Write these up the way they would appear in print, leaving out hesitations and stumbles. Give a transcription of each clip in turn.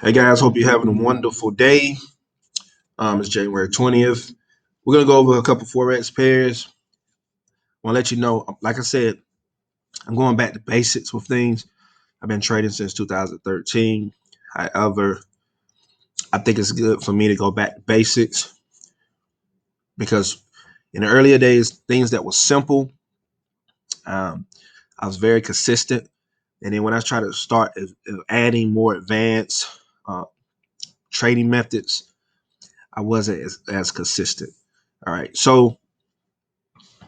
Hey guys, hope you're having a wonderful day. It's January 20th. We're gonna go over a couple forex pairs. I want to let you know, like I said, I'm going back to basics with things. I've been trading since 2013. However, I think it's good for me to go back to basics because in the earlier days, things that were simple, um, I was very consistent. And then when I try to start adding more advanced uh, trading methods, I wasn't as consistent. All right, so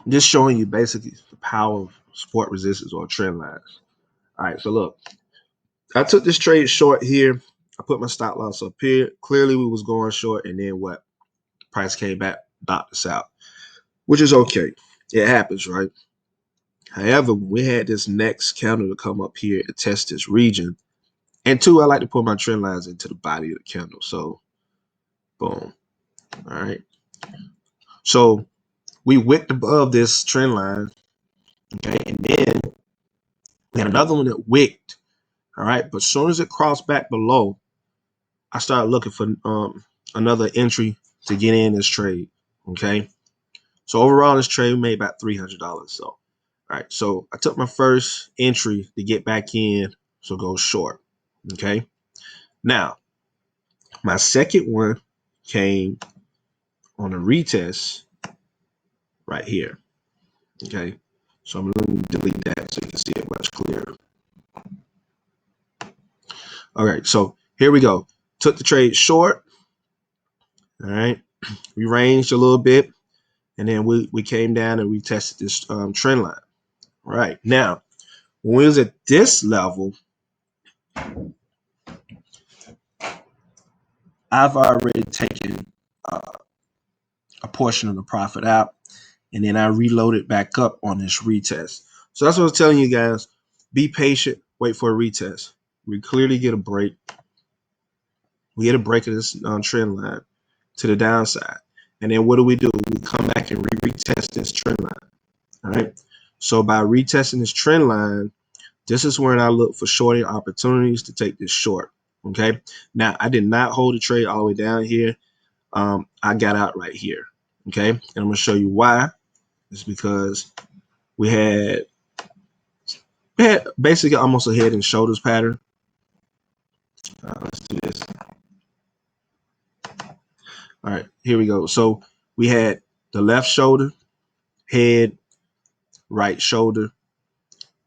just showing you basically the power of support resistance or trend lines. All right, so look, I took this trade short here. I put my stop loss up here. Clearly, we was going short, and then what? Price came back, knocked us out, which is okay. It happens, right? However, when we had this next candle to come up here and test this region, and two, I like to put my trend lines into the body of the candle. So, boom. All right. So we wicked above this trend line, okay, and then we had another one that wicked. All right, but as soon as it crossed back below, I started looking for another entry to get in this trade. Okay, so overall, this trade we made about $300. So, all right, so I took my first entry to get back in, so go short. Okay, now my second one came on a retest right here. Okay, so I'm going to delete that so you can see it much clearer. All right, so here we go. Took the trade short. All right, we ranged a little bit. And then we came down and we tested this trend line. Right now, when we was at this level, I've already taken a portion of the profit out, and then I reloaded back up on this retest. So that's what I was telling you guys. Be patient, wait for a retest. We clearly get a break. We get a break of this trend line to the downside. And then what do? We come back and retest this trend line. All right. So by retesting this trend line, this is when I look for shorting opportunities to take this short. Okay. Now I did not hold the trade all the way down here. I got out right here. Okay. And I'm gonna show you why. It's because we had basically almost a head and shoulders pattern. Let's do this. All right, here we go. So we had the left shoulder, head, right shoulder.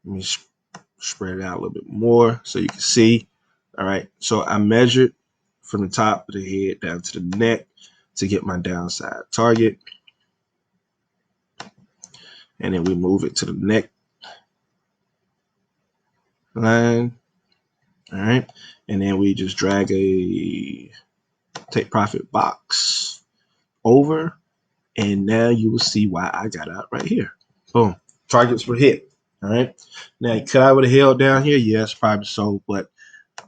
Let me spread it out a little bit more so you can see. All right, so I measured from the top of the head down to the neck to get my downside target. And then we move it to the neck line. All right, and then we just drag a take profit box over, and now you will see why I got out right here. Boom, targets were hit. All right, now could I would have held down here? Yes, probably so, but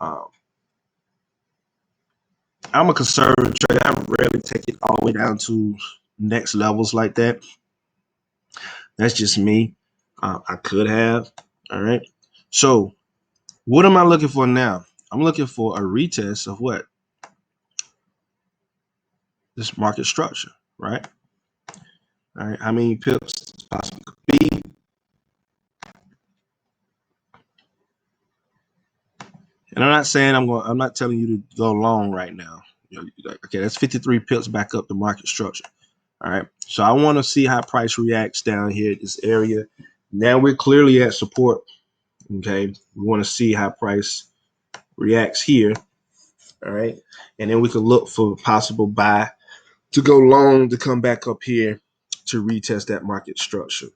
um, I'm a conservative trader. I rarely take it all the way down to next levels like that. That's just me. I could have. All right. So what am I looking for now? I'm looking for a retest of what? This market structure, right? All right. How many pips possibly could be? And I'm not saying I'm not telling you to go long right now. Okay, that's 53 pips back up the market structure. All right. So I want to see how price reacts down here at this area. Now we're clearly at support. Okay. We want to see how price reacts here. All right. And then we can look for possible buy to go long to come back up here to retest that market structure.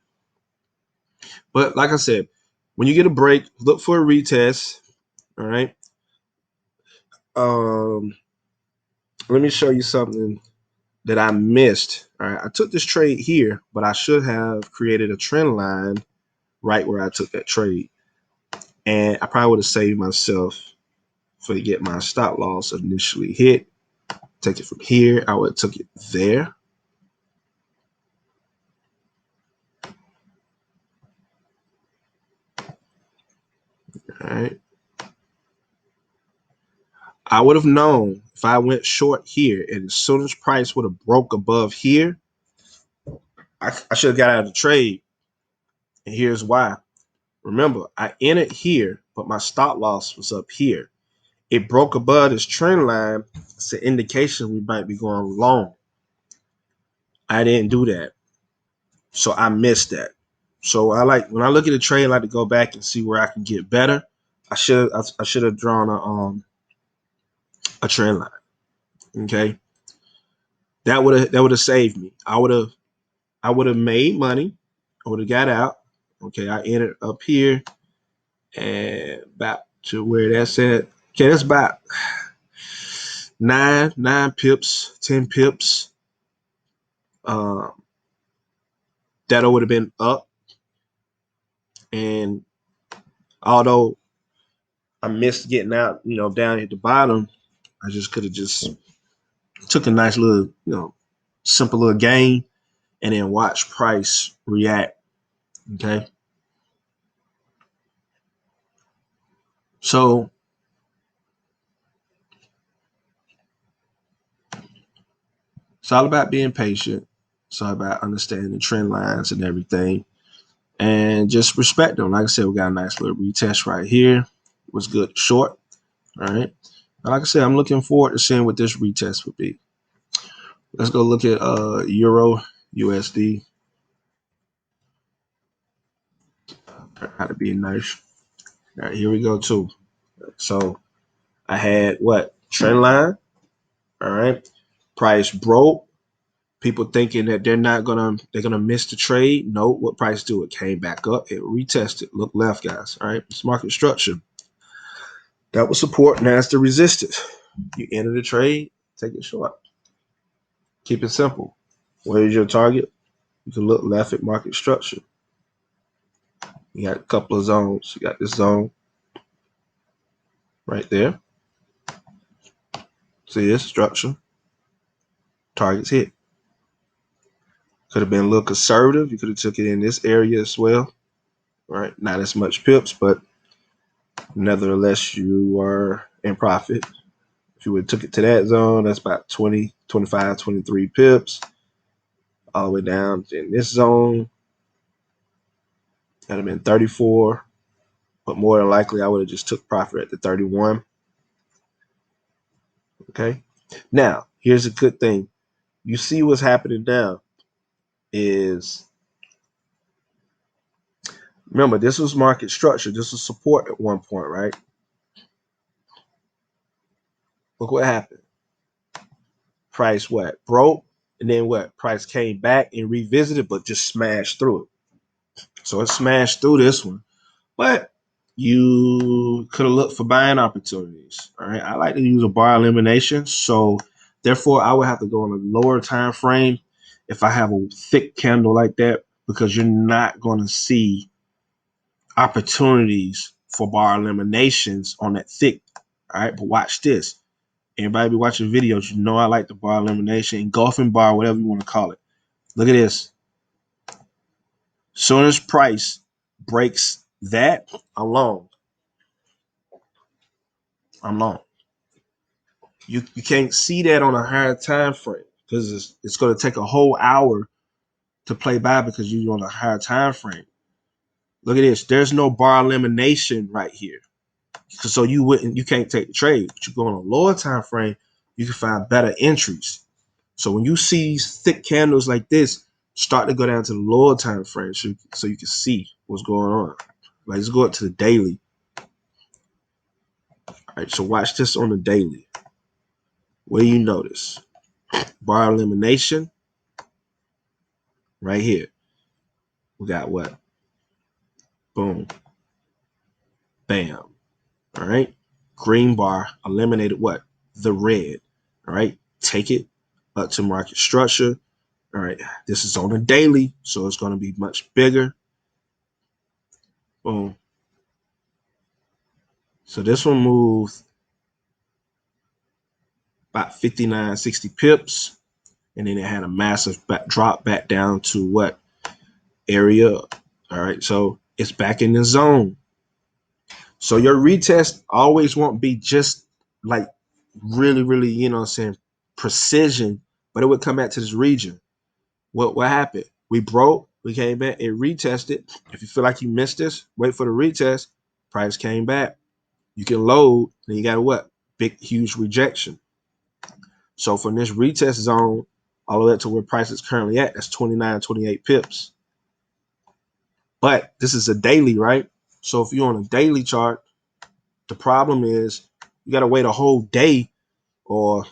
But like I said, when you get a break, look for a retest. All right. Um, let me show you something that I missed. All right. I took this trade here, but I should have created a trend line right where I took that trade. And I probably would have saved myself for to get my stop loss initially hit. Take it from here. I would have took it there. All right. I would have known if I went short here, and as soon as price would have broke above here, I should have got out of the trade. And here's why. Remember, I entered here, but my stop loss was up here. It broke above this trend line. It's an indication we might be going long. I didn't do that, so I missed that. So I like when I look at a trade, I like to go back and see where I can get better. I should have drawn a trend line. Okay, that would have saved me. I would have made money. I would have got out. Okay, I entered up here and back to where that's at. Okay, that's about nine pips, 10 pips. Um, that would have been up. And although I missed getting out, down at the bottom, I just could have just took a nice little, simple little gain and then watch price react. Okay. So it's all about being patient. It's all about understanding trend lines and everything. And just respect them. Like I said, we got a nice little retest right here. It was good short. All right. Like I said, I'm looking forward to seeing what this retest would be. Let's go look at Euro USD. How to be nice. All right, here we go too. So I had what? Trend line. All right. Price broke. People thinking that they're gonna miss the trade. No, what price do? It came back up. It retested. Look left, guys. All right. It's market structure. That was support. Now it's the resistance. You enter the trade, take it short. Keep it simple. Where is your target? You can look left at market structure. You got a couple of zones. You got this zone right there. See this structure. Targets hit. Could have been a little conservative. You could have took it in this area as well. Right? Not as much pips, but nevertheless, you are in profit. If you would have took it to that zone, that's about 20, 25, 23 pips. All the way down in this zone, that'd have been 34. But more than likely, I would have just took profit at the 31. Okay. Now, here's a good thing. You see what's happening now is, remember, this was market structure. This was support at one point, right? Look what happened. Price what? Broke. And then what? Price came back and revisited, but just smashed through it. So it smashed through this one. But you could have looked for buying opportunities. All right. I like to use a bar elimination. So therefore, I would have to go on a lower time frame if I have a thick candle like that, because you're not going to see opportunities for bar eliminations on that thick. All right. But watch this. Everybody be watching videos. You know I like the bar elimination, engulfing bar, whatever you want to call it. Look at this. Soon as price breaks that, I'm long. I'm long. You can't see that on a higher time frame because it's going to take a whole hour to play by because you're on a higher time frame. Look at this. There's no bar elimination right here. So you can't take the trade. But you go on a lower time frame, you can find better entries. So when you see these thick candles like this, start to go down to the lower time frame so you can see what's going on. Like, let's go up to the daily. All right, so watch this on the daily. What do you notice? Bar elimination right here. We got what? Boom. Bam. All right. Green bar eliminated what? The red. All right. Take it up to market structure. All right. This is on a daily, so it's going to be much bigger. Boom. So this one moved about 59, 60 pips. And then it had a massive drop back down to what area? All right. So it's back in the zone. So your retest always won't be just like really, really, precision, but it would come back to this region. What happened? We broke, we came back, it retested. If you feel like you missed this, wait for the retest. Price came back. You can load, then you got what? Big, huge rejection. So from this retest zone all the way up to where price is currently at, that's 29, 28 pips. But this is a daily, right? So if you're on a daily chart, the problem is you got to wait a whole day, or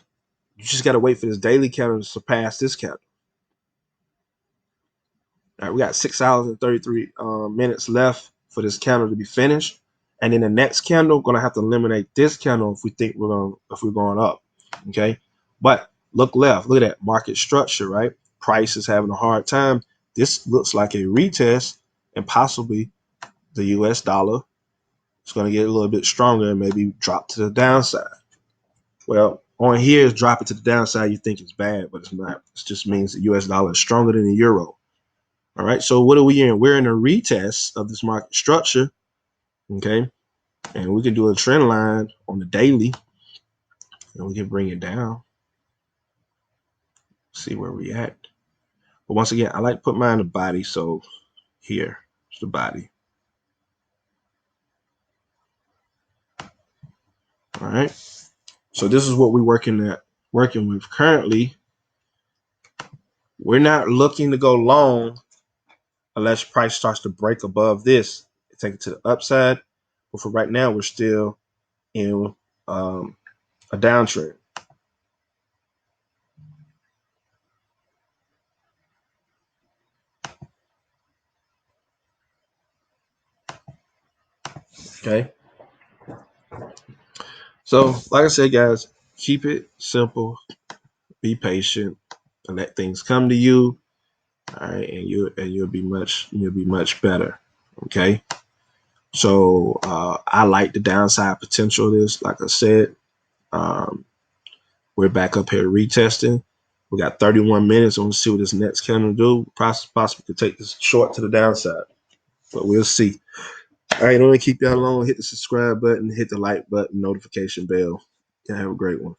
you just got to wait for this daily candle to surpass this candle. All right, we got 6 hours and 33 minutes left for this candle to be finished. And then the next candle, gonna have to eliminate this candle if we think if we're going up. Okay. But look left, look at that market structure, right? Price is having a hard time. This looks like a retest, and possibly the US dollar is gonna get a little bit stronger and maybe drop to the downside. Well, on here is dropping to the downside. You think it's bad, but it's not. It just means the US dollar is stronger than the euro. All right. So what are we in? We're in a retest of this market structure. Okay. And we can do a trend line on the daily, and we can bring it down, see where we at. But once again, I like to put mine in the body. So here's the body. All right. So this is what we're working with currently. We're not looking to go long unless price starts to break above this, take it to the upside. But for right now, we're still in a downtrend. Okay. So, like I said, guys, keep it simple, be patient, and let things come to you. All right, and you'll be much better. Okay. So I like the downside potential of this. Like I said, um, we're back up here retesting. We got 31 minutes. I want to see what this next candle do. Possibly could take this short to the downside, but we'll see. All right, don't want to keep that long. Hit the subscribe button, hit the like button, notification bell. Yeah, have a great one.